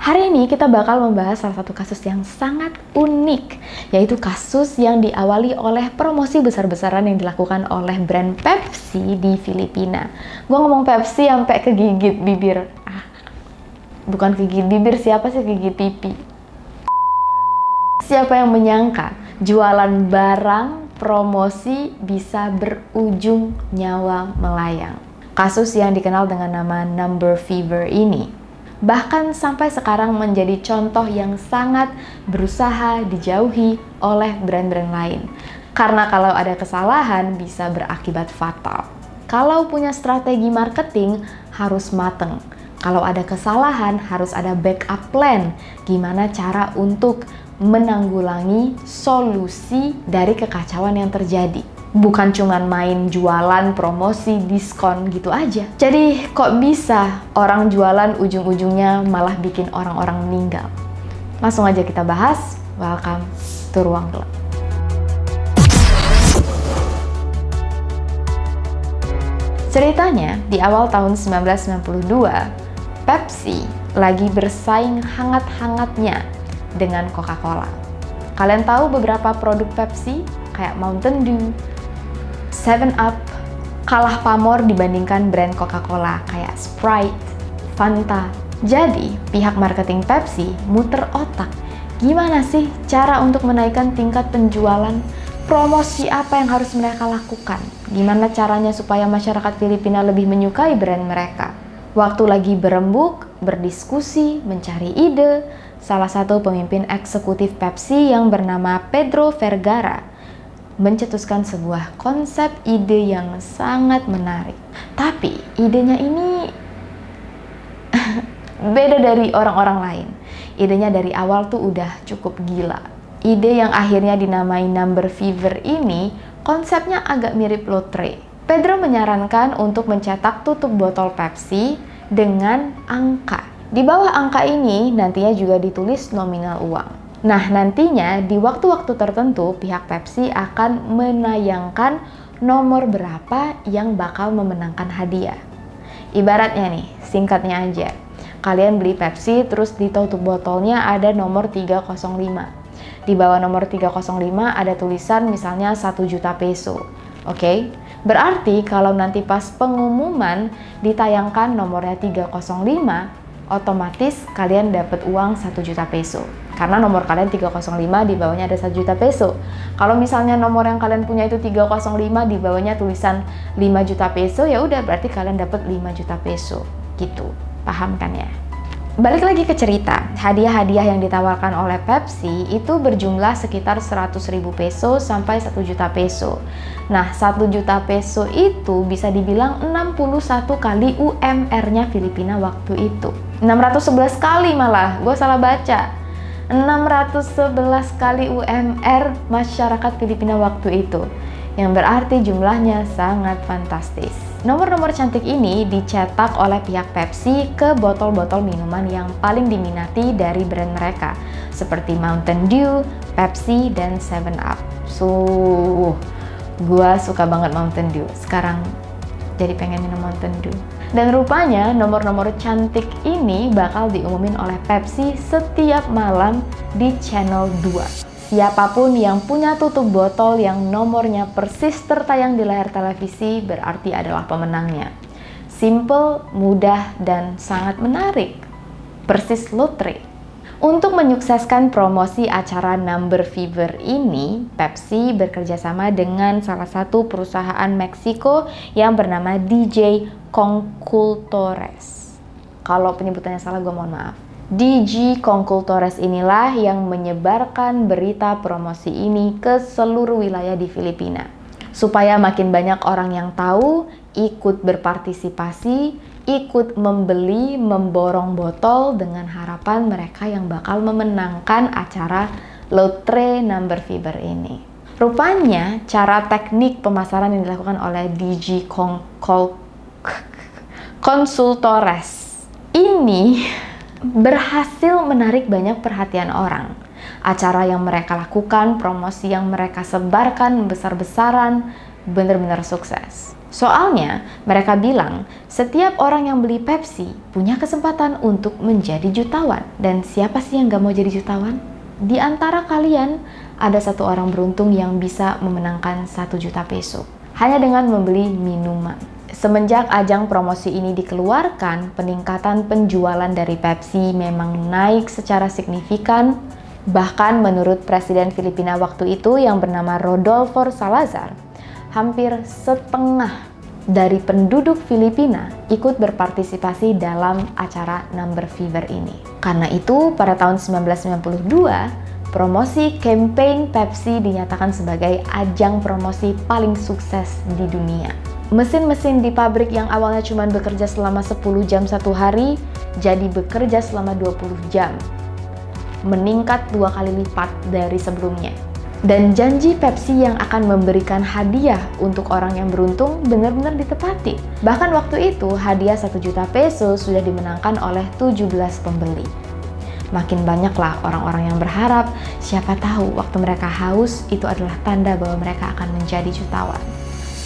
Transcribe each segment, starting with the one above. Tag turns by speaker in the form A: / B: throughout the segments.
A: Hari ini kita bakal membahas salah satu kasus yang sangat unik, yaitu kasus yang diawali oleh promosi besar-besaran yang dilakukan oleh brand Pepsi di Filipina. Gue ngomong Pepsi sampai kegigit bibir. Bukan kegigit bibir, siapa sih gigit pipi? Siapa yang menyangka jualan barang promosi bisa berujung nyawa melayang? Kasus yang dikenal dengan nama number fever ini bahkan sampai sekarang menjadi contoh yang sangat berusaha dijauhi oleh brand-brand lain. Karena kalau ada kesalahan bisa berakibat fatal. Kalau punya strategi marketing harus mateng. Kalau ada kesalahan harus ada backup plan. Gimana cara untuk menanggulangi solusi dari kekacauan yang terjadi. Bukan cuman main jualan, promosi, diskon gitu aja. Jadi kok bisa orang jualan ujung-ujungnya malah bikin orang-orang meninggal? Langsung aja kita bahas. Welcome to Ruang Gelap. Ceritanya, di awal tahun 1992, Pepsi lagi bersaing hangat-hangatnya dengan Coca-Cola. Kalian tahu beberapa produk Pepsi kayak Mountain Dew, 7-Up kalah pamor dibandingkan brand Coca-Cola kayak Sprite, Fanta. Jadi, pihak marketing Pepsi muter otak. Gimana sih cara untuk menaikkan tingkat penjualan? Promosi apa yang harus mereka lakukan? Gimana caranya supaya masyarakat Filipina lebih menyukai brand mereka? Waktu lagi berembuk, berdiskusi, mencari ide, salah satu pemimpin eksekutif Pepsi yang bernama Pedro Vergara mencetuskan sebuah konsep ide yang sangat menarik. Tapi idenya ini beda dari orang-orang lain. Idenya dari awal tuh udah cukup gila. Ide yang akhirnya dinamai number fever ini konsepnya agak mirip lotre. Pedro menyarankan untuk mencetak tutup botol Pepsi dengan angka. Di bawah angka ini nantinya juga ditulis nominal uang. Nah, nantinya di waktu-waktu tertentu pihak Pepsi akan menayangkan nomor berapa yang bakal memenangkan hadiah. Ibaratnya nih, singkatnya aja. Kalian beli Pepsi terus di tutup botolnya ada nomor 305. Di bawah nomor 305 ada tulisan misalnya 1 juta peso. Oke? Berarti kalau nanti pas pengumuman ditayangkan nomornya 305, otomatis kalian dapat uang 1 juta peso. Karena nomor kalian 305, di bawahnya ada 1 juta peso. Kalau misalnya nomor yang kalian punya itu 305, di bawahnya tulisan 5 juta peso, ya udah berarti kalian dapat 5 juta peso. Gitu. Paham kan ya? Balik lagi ke cerita, hadiah-hadiah yang ditawarkan oleh Pepsi itu berjumlah sekitar 100.000 peso sampai 1 juta peso. Nah, 1 juta peso itu bisa dibilang 61 kali UMR-nya Filipina waktu itu. 611 kali malah, gue salah baca. 611 kali UMR masyarakat Filipina waktu itu. Yang berarti jumlahnya sangat fantastis. Nomor-nomor cantik ini dicetak oleh pihak Pepsi ke botol-botol minuman yang paling diminati dari brand mereka, seperti Mountain Dew, Pepsi, dan 7-Up. Gua suka banget Mountain Dew. Sekarang jadi pengen minum Mountain Dew. Dan rupanya nomor-nomor cantik ini bakal diumumin oleh Pepsi setiap malam di Channel 2. Siapapun yang punya tutup botol yang nomornya persis tertayang di layar televisi berarti adalah pemenangnya. Simple, mudah, dan sangat menarik. Persis lotre. Untuk menyukseskan promosi acara Number Fever ini, Pepsi bekerjasama dengan salah satu perusahaan Meksiko yang bernama DJ Concultores. Kalau penyebutannya salah, gue mohon maaf. DJ Concultores inilah yang menyebarkan berita promosi ini ke seluruh wilayah di Filipina. Supaya makin banyak orang yang tahu, ikut berpartisipasi, ikut membeli, memborong botol dengan harapan mereka yang bakal memenangkan acara Lotre Number Fever ini. Rupanya, cara teknik pemasaran yang dilakukan oleh DJ Consultores ini berhasil menarik banyak perhatian orang. Acara yang mereka lakukan, promosi yang mereka sebarkan besar-besaran, benar-benar sukses. Soalnya, mereka bilang setiap orang yang beli Pepsi punya kesempatan untuk menjadi jutawan. Dan siapa sih yang gak mau jadi jutawan? Di antara kalian, ada satu orang beruntung yang bisa memenangkan 1 juta peso hanya dengan membeli minuman. Semenjak ajang promosi ini dikeluarkan, peningkatan penjualan dari Pepsi memang naik secara signifikan. Bahkan menurut Presiden Filipina waktu itu yang bernama Rodolfo Salazar, hampir setengah dari penduduk Filipina ikut berpartisipasi dalam acara Number Fever ini. Karena itu, pada tahun 1992, promosi campaign Pepsi dinyatakan sebagai ajang promosi paling sukses di dunia. Mesin-mesin di pabrik yang awalnya cuma bekerja selama 10 jam satu hari, jadi bekerja selama 20 jam. Meningkat 2 kali lipat dari sebelumnya. Dan janji Pepsi yang akan memberikan hadiah untuk orang yang beruntung benar-benar ditepati. Bahkan waktu itu hadiah 1 juta peso sudah dimenangkan oleh 17 pembeli. Makin banyaklah orang-orang yang berharap, siapa tahu waktu mereka haus itu adalah tanda bahwa mereka akan menjadi jutawan.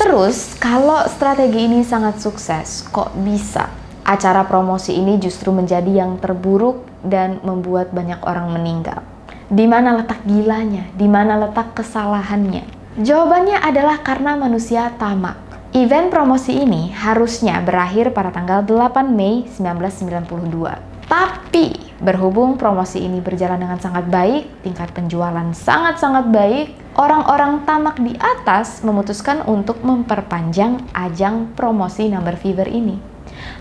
A: Terus, kalau strategi ini sangat sukses, kok bisa acara promosi ini justru menjadi yang terburuk dan membuat banyak orang meninggal? Di mana letak gilanya? Di mana letak kesalahannya? Jawabannya adalah karena manusia tamak. Event promosi ini harusnya berakhir pada tanggal 8 Mei 1992. Tapi berhubung promosi ini berjalan dengan sangat baik, tingkat penjualan sangat-sangat baik, orang-orang tamak di atas memutuskan untuk memperpanjang ajang promosi Number Fever ini.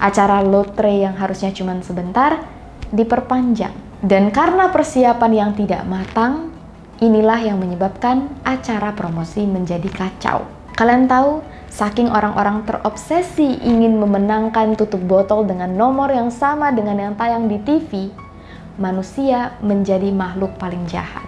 A: Acara lotre yang harusnya cuma sebentar diperpanjang. Dan karena persiapan yang tidak matang, inilah yang menyebabkan acara promosi menjadi kacau. Kalian tahu, saking orang-orang terobsesi ingin memenangkan tutup botol dengan nomor yang sama dengan yang tayang di TV, manusia menjadi makhluk paling jahat.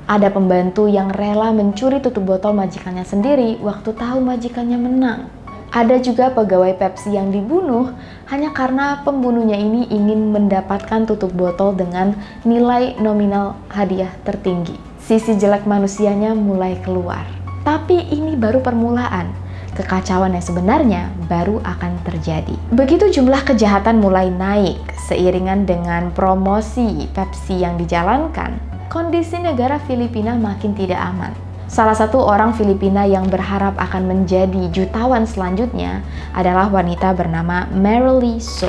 A: Ada pembantu yang rela mencuri tutup botol majikannya sendiri waktu tahu majikannya menang. Ada juga pegawai Pepsi yang dibunuh hanya karena pembunuhnya ini ingin mendapatkan tutup botol dengan nilai nominal hadiah tertinggi. Sisi jelek manusianya mulai keluar. Tapi ini baru permulaan. Kekacauan yang sebenarnya baru akan terjadi. Begitu jumlah kejahatan mulai naik seiringan dengan promosi Pepsi yang dijalankan, kondisi negara Filipina makin tidak aman. Salah satu orang Filipina yang berharap akan menjadi jutawan selanjutnya adalah wanita bernama Marilee So.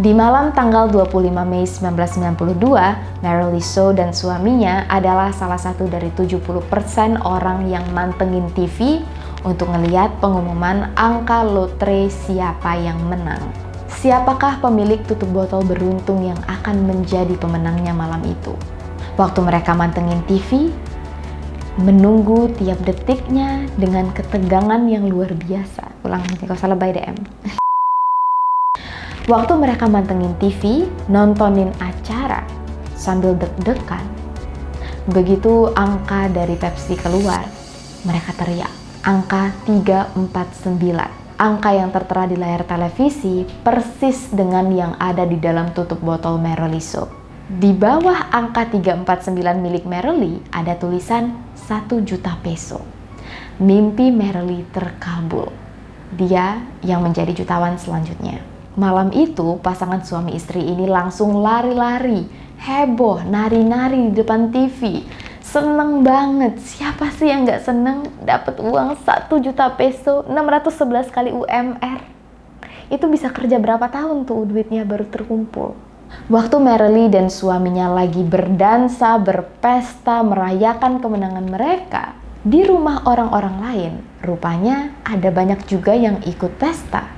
A: Di malam tanggal 25 Mei 1992, Marilee So dan suaminya adalah salah satu dari 70% orang yang mantengin TV untuk ngeliat pengumuman angka lotre siapa yang menang. Siapakah pemilik tutup botol beruntung yang akan menjadi pemenangnya malam itu? Waktu mereka mantengin TV, menunggu tiap detiknya dengan ketegangan yang luar biasa. Ulang, gak usah lebay DM. Waktu mereka mantengin TV, nontonin acara sambil deg-degan, begitu angka dari Pepsi keluar, mereka teriak, angka 349. Angka yang tertera di layar televisi persis dengan yang ada di dalam tutup botol Marilee So. Di bawah angka 349 milik Marilee ada tulisan 1 juta peso. Mimpi Marilee terkabul. Dia yang menjadi jutawan selanjutnya. Malam itu pasangan suami istri ini langsung lari-lari, heboh, nari-nari di depan TV. Seneng banget. Siapa sih yang gak seneng dapat uang 1 juta peso, 611 kali UMR? Itu bisa kerja berapa tahun tuh duitnya baru terkumpul. Waktu Marilee dan suaminya lagi berdansa, berpesta, merayakan kemenangan mereka, di rumah orang-orang lain, rupanya ada banyak juga yang ikut pesta.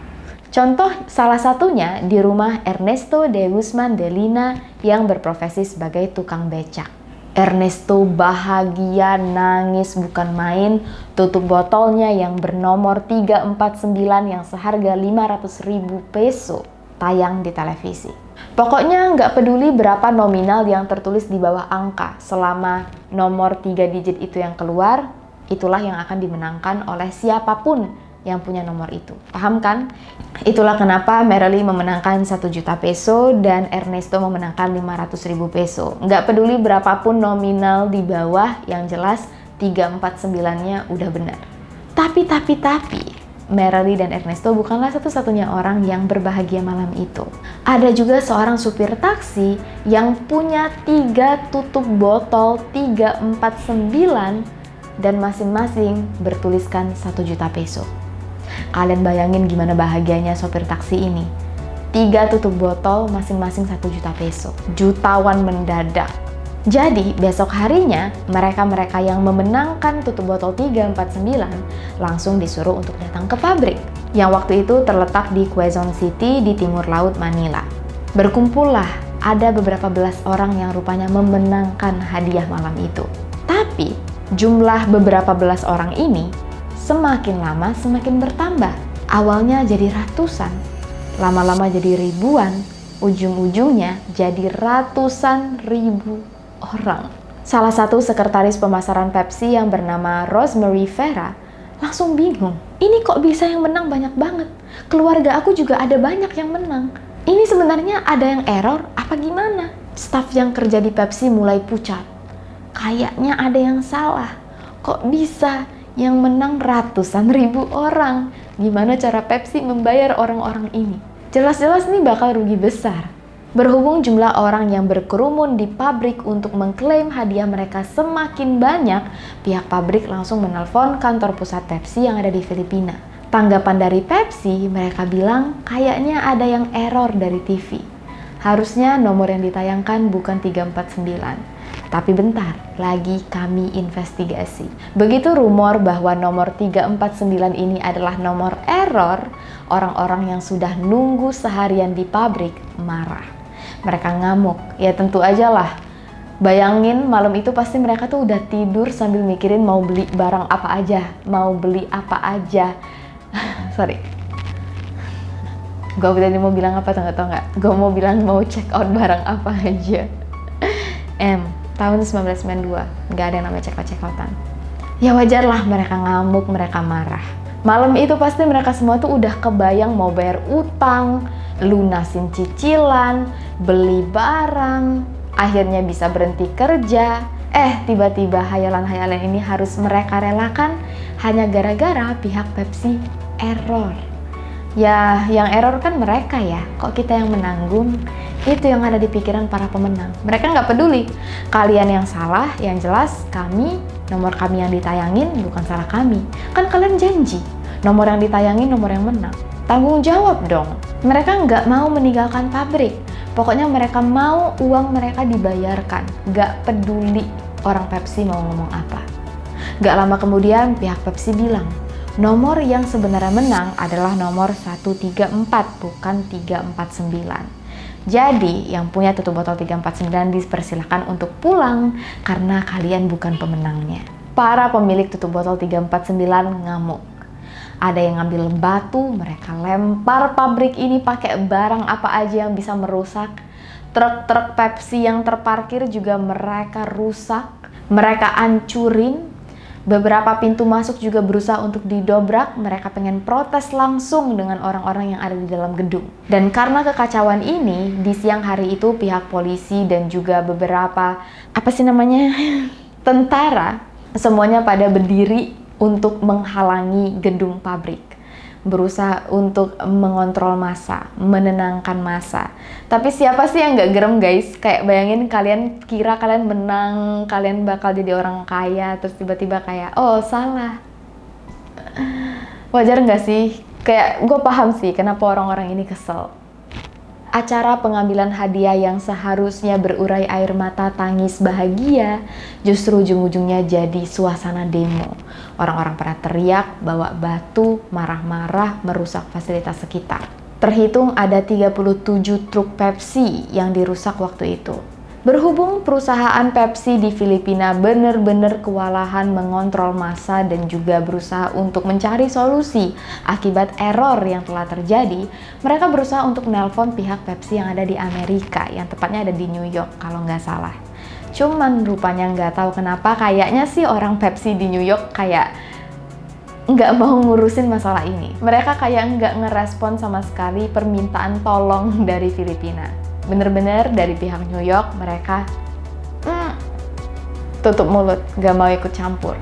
A: Contoh salah satunya di rumah Ernesto de Guzman de Lina yang berprofesi sebagai tukang becak. Ernesto bahagia, nangis bukan main, tutup botolnya yang bernomor 349 yang seharga 500.000 peso tayang di televisi. Pokoknya nggak peduli berapa nominal yang tertulis di bawah angka, selama nomor 3 digit itu yang keluar, itulah yang akan dimenangkan oleh siapapun yang punya nomor itu. Paham kan? Itulah kenapa Marilee memenangkan 1 juta peso dan Ernesto memenangkan 500.000 peso. Nggak peduli berapapun nominal di bawah, yang jelas 349-nya udah benar. Tapi, Merely dan Ernesto bukanlah satu-satunya orang yang berbahagia malam itu. Ada juga seorang supir taksi yang punya 3 tutup botol 349 dan masing-masing bertuliskan 1 juta peso. Kalian bayangin gimana bahagianya sopir taksi ini. 3 tutup botol masing-masing 1 juta peso. Jutawan mendadak. Jadi besok harinya mereka-mereka yang memenangkan tutup botol 349 langsung disuruh untuk datang ke pabrik yang waktu itu terletak di Quezon City di timur laut Manila. Berkumpullah ada beberapa belas orang yang rupanya memenangkan hadiah malam itu. Tapi jumlah beberapa belas orang ini semakin lama semakin bertambah. Awalnya jadi ratusan, lama-lama jadi ribuan, ujung-ujungnya jadi ratusan ribu orang. Salah satu sekretaris pemasaran Pepsi yang bernama Rosemary Vera langsung bingung. Ini kok bisa yang menang banyak banget? Keluarga aku juga ada banyak yang menang. Ini sebenarnya ada yang error apa gimana? Staf yang kerja di Pepsi mulai pucat. Kayaknya ada yang salah. Kok bisa yang menang ratusan ribu orang? Gimana cara Pepsi membayar orang-orang ini? Jelas-jelas nih bakal rugi besar. Berhubung jumlah orang yang berkerumun di pabrik untuk mengklaim hadiah mereka semakin banyak, pihak pabrik langsung menelpon kantor pusat Pepsi yang ada di Filipina. Tanggapan dari Pepsi, mereka bilang kayaknya ada yang error dari TV. Harusnya nomor yang ditayangkan bukan 349. Tapi bentar, lagi kami investigasi. Begitu rumor bahwa nomor 349 ini adalah nomor error, orang-orang yang sudah nunggu seharian di pabrik marah. Mereka ngamuk, ya tentu aja lah. Bayangin malam itu pasti mereka tuh udah tidur sambil mikirin mau beli barang apa aja, mau beli apa aja. Sorry. Gue tadi mau bilang apa tau nggak? Gue mau bilang mau check out barang apa aja. Tahun 1992, nggak ada yang namanya check out-an. Ya wajar lah mereka ngamuk, mereka marah. Malam itu pasti mereka semua tuh udah kebayang mau bayar utang, lunasin cicilan, beli barang, akhirnya bisa berhenti kerja. Tiba-tiba hayalan-hayalan ini harus mereka relakan hanya gara-gara pihak Pepsi error. Ya, yang error kan mereka ya, kok kita yang menanggung? Itu yang ada di pikiran para pemenang. Mereka nggak peduli, kalian yang salah, yang jelas kami, nomor kami yang ditayangin bukan salah kami. Kan kalian janji, nomor yang ditayangin nomor yang menang. Tanggung jawab dong. Mereka nggak mau meninggalkan pabrik. Pokoknya mereka mau uang mereka dibayarkan. Nggak peduli orang Pepsi mau ngomong apa. Nggak lama kemudian pihak Pepsi bilang, nomor yang sebenarnya menang adalah nomor 134, bukan 349. Jadi, yang punya tutup botol 349 dipersilakan untuk pulang karena kalian bukan pemenangnya. Para pemilik tutup botol 349 ngamuk. Ada yang ngambil batu, mereka lempar pabrik ini pakai barang apa aja yang bisa merusak. Truk-truk Pepsi yang terparkir juga mereka rusak, mereka ancurin. Beberapa pintu masuk juga berusaha untuk didobrak, mereka pengen protes langsung dengan orang-orang yang ada di dalam gedung. Dan karena kekacauan ini, di siang hari itu pihak polisi dan juga beberapa, tentara, semuanya pada berdiri untuk menghalangi gedung pabrik. Berusaha untuk mengontrol massa, menenangkan massa. Tapi siapa sih yang gak gerem guys? Kayak bayangin kalian kira kalian menang, kalian bakal jadi orang kaya, terus tiba-tiba kayak, oh salah. Wajar gak sih? Kayak gue paham sih kenapa orang-orang ini kesel. Acara pengambilan hadiah yang seharusnya berurai air mata tangis bahagia, justru ujung-ujungnya jadi suasana demo. Orang-orang pada teriak, bawa batu, marah-marah, merusak fasilitas sekitar. Terhitung ada 37 truk Pepsi yang dirusak waktu itu. Berhubung perusahaan Pepsi di Filipina benar-benar kewalahan mengontrol massa dan juga berusaha untuk mencari solusi akibat error yang telah terjadi, mereka berusaha untuk menelpon pihak Pepsi yang ada di Amerika, yang tepatnya ada di New York kalau nggak salah. Cuman rupanya nggak tahu kenapa kayaknya sih orang Pepsi di New York kayak nggak mau ngurusin masalah ini. Mereka kayak nggak ngerespon sama sekali permintaan tolong dari Filipina. Bener-bener dari pihak New York mereka tutup mulut, gak mau ikut campur.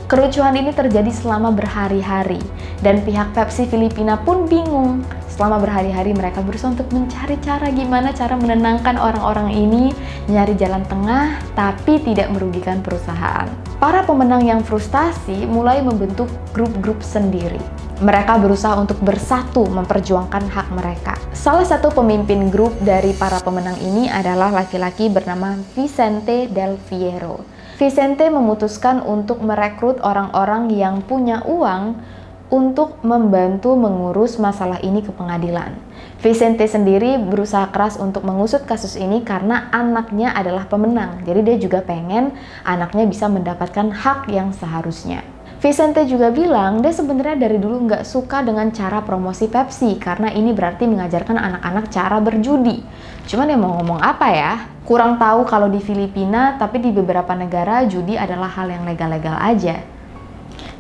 A: Kerucuhan ini terjadi selama berhari-hari Dan pihak Pepsi Filipina pun bingung. Selama berhari-hari mereka berusaha untuk mencari cara gimana cara menenangkan orang-orang ini, nyari jalan tengah tapi tidak merugikan perusahaan. Para pemenang yang frustasi mulai membentuk grup-grup sendiri. Mereka berusaha untuk bersatu memperjuangkan hak mereka. Salah satu pemimpin grup dari para pemenang ini adalah laki-laki bernama Vicente Del Fierro. Vicente memutuskan untuk merekrut orang-orang yang punya uang untuk membantu mengurus masalah ini ke pengadilan. Vicente sendiri berusaha keras untuk mengusut kasus ini karena anaknya adalah pemenang. Jadi dia juga pengen anaknya bisa mendapatkan hak yang seharusnya. Vicente juga bilang dia sebenarnya dari dulu nggak suka dengan cara promosi Pepsi karena ini berarti mengajarkan anak-anak cara berjudi. Cuman ya mau ngomong apa ya? Kurang tahu kalau di Filipina, tapi di beberapa negara judi adalah hal yang legal-legal aja.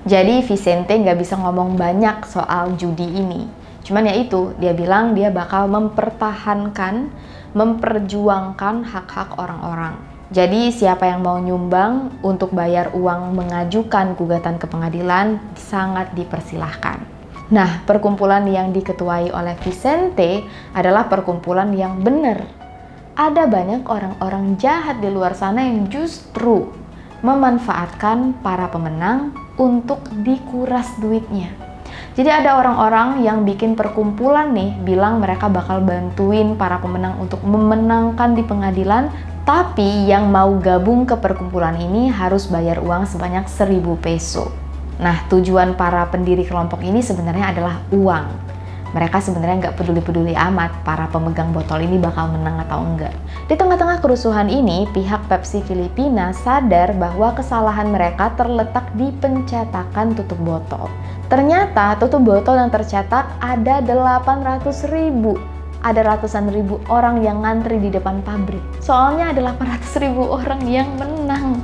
A: Jadi Vicente nggak bisa ngomong banyak soal judi ini. Cuman ya itu, dia bilang dia bakal mempertahankan, memperjuangkan hak-hak orang-orang. Jadi siapa yang mau nyumbang untuk bayar uang mengajukan gugatan ke pengadilan sangat dipersilahkan. Nah, perkumpulan yang diketuai oleh Vicente adalah perkumpulan yang benar. Ada banyak orang-orang jahat di luar sana yang justru memanfaatkan para pemenang untuk dikuras duitnya. Jadi ada orang-orang yang bikin perkumpulan nih, bilang mereka bakal bantuin para pemenang untuk memenangkan di pengadilan, tapi yang mau gabung ke perkumpulan ini harus bayar uang sebanyak 1.000 peso. Nah, tujuan para pendiri kelompok ini sebenarnya adalah uang. Mereka sebenarnya nggak peduli-peduli amat para pemegang botol ini bakal menang atau enggak. Di tengah-tengah kerusuhan ini, pihak Pepsi Filipina sadar bahwa kesalahan mereka terletak di pencetakan tutup botol. Ternyata tutup botol yang tercetak ada 800.000. Ada ratusan ribu orang yang ngantri di depan pabrik. Soalnya ada 800.000 orang yang menang.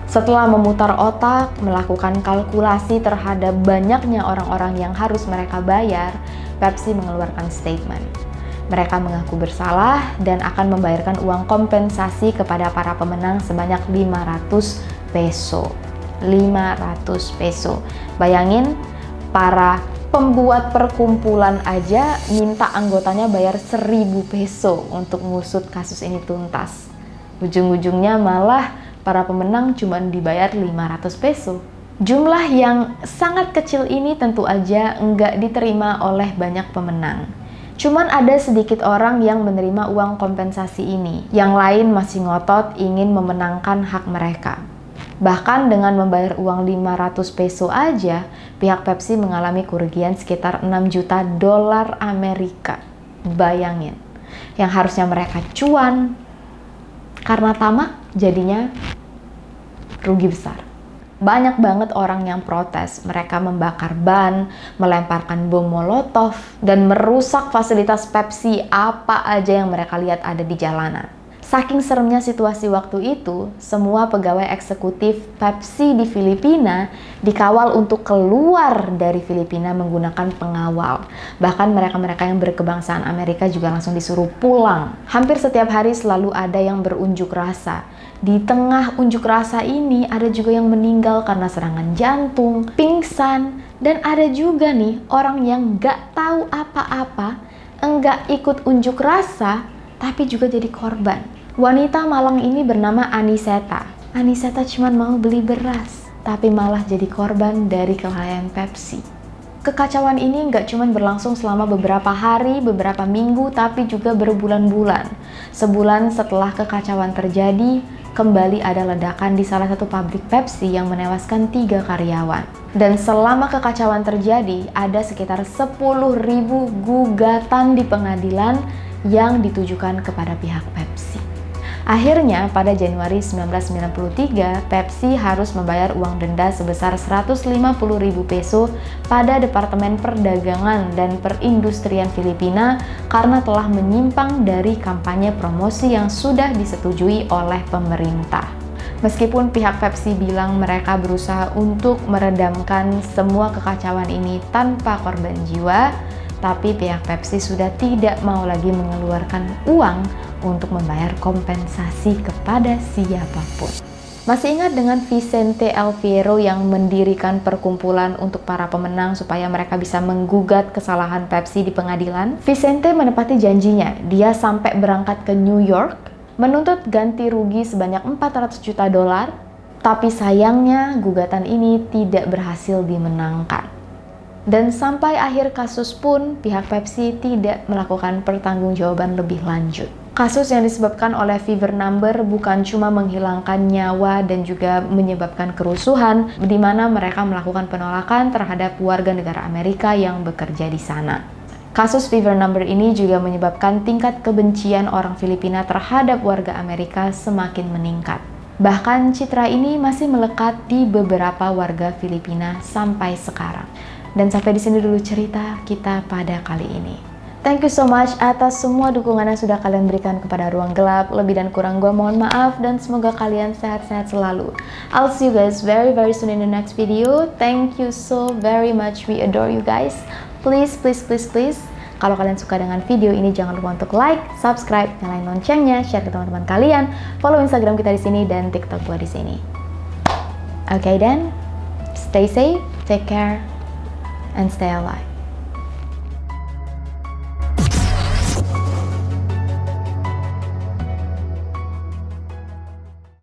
A: Setelah memutar otak, melakukan kalkulasi terhadap banyaknya orang-orang yang harus mereka bayar, Pepsi mengeluarkan statement. Mereka mengaku bersalah dan akan membayarkan uang kompensasi kepada para pemenang sebanyak 500 peso. 500 peso. Bayangin, para pembuat perkumpulan aja minta anggotanya bayar 1.000 peso untuk ngusut kasus ini tuntas. Ujung-ujungnya malah para pemenang cuma dibayar 500 peso. Jumlah yang sangat kecil ini tentu aja nggak diterima oleh banyak pemenang. Cuman ada sedikit orang yang menerima uang kompensasi ini. Yang lain masih ngotot ingin memenangkan hak mereka. Bahkan dengan membayar uang 500 peso aja, pihak Pepsi mengalami kerugian sekitar 6 juta dolar Amerika. Bayangin, yang harusnya mereka cuan, karena tamak jadinya rugi besar. Banyak banget orang yang protes. Mereka membakar ban, melemparkan bom molotov, dan merusak fasilitas Pepsi apa aja yang mereka lihat ada di jalanan. Saking seremnya situasi waktu itu, semua pegawai eksekutif Pepsi di Filipina dikawal untuk keluar dari Filipina menggunakan pengawal. Bahkan mereka-mereka yang berkebangsaan Amerika juga langsung disuruh pulang. Hampir setiap hari selalu ada yang berunjuk rasa. Di tengah unjuk rasa ini ada juga yang meninggal karena serangan jantung, pingsan, dan ada juga nih orang yang nggak tahu apa-apa, enggak ikut unjuk rasa, tapi juga jadi korban. Wanita Malang ini bernama Aniseta. Aniseta cuma mau beli beras, tapi malah jadi korban dari kelalaian Pepsi. Kekacauan ini nggak cuma berlangsung selama beberapa hari, beberapa minggu, tapi juga berbulan-bulan. Sebulan setelah kekacauan terjadi, kembali ada ledakan di salah satu pabrik Pepsi yang menewaskan 3 karyawan. Dan selama kekacauan terjadi, ada sekitar 10.000 gugatan di pengadilan yang ditujukan kepada pihak Pepsi. Akhirnya, pada Januari 1993, Pepsi harus membayar uang denda sebesar 150.000 peso pada Departemen Perdagangan dan Perindustrian Filipina karena telah menyimpang dari kampanye promosi yang sudah disetujui oleh pemerintah. Meskipun pihak Pepsi bilang mereka berusaha untuk meredamkan semua kekacauan ini tanpa korban jiwa, tapi pihak Pepsi sudah tidak mau lagi mengeluarkan uang untuk membayar kompensasi kepada siapapun. Masih ingat dengan Vicente Alfiero yang mendirikan perkumpulan untuk para pemenang supaya mereka bisa menggugat kesalahan Pepsi di pengadilan? Vicente menepati janjinya. Dia sampai berangkat ke New York, menuntut ganti rugi sebanyak 400 juta dolar, tapi sayangnya gugatan ini tidak berhasil dimenangkan. Dan sampai akhir kasus pun pihak Pepsi tidak melakukan pertanggungjawaban lebih lanjut. Kasus yang disebabkan oleh fever number bukan cuma menghilangkan nyawa dan juga menyebabkan kerusuhan, di mana mereka melakukan penolakan terhadap warga negara Amerika yang bekerja di sana. Kasus fever number ini juga menyebabkan tingkat kebencian orang Filipina terhadap warga Amerika semakin meningkat. Bahkan citra ini masih melekat di beberapa warga Filipina sampai sekarang. Dan sampai di sini dulu cerita kita pada kali ini. Thank you so much atas semua dukungan yang sudah kalian berikan kepada Ruang Gelap. Lebih dan kurang gue mohon maaf dan semoga kalian sehat-sehat selalu. I'll see you guys very soon in the next video. Thank you so very much. We adore you guys. Please. Kalau kalian suka dengan video ini jangan lupa untuk like, subscribe, nyalain loncengnya, share ke teman-teman kalian, follow Instagram kita di sini dan TikTok gue di sini. Okay then, stay safe, take care, and stay alive.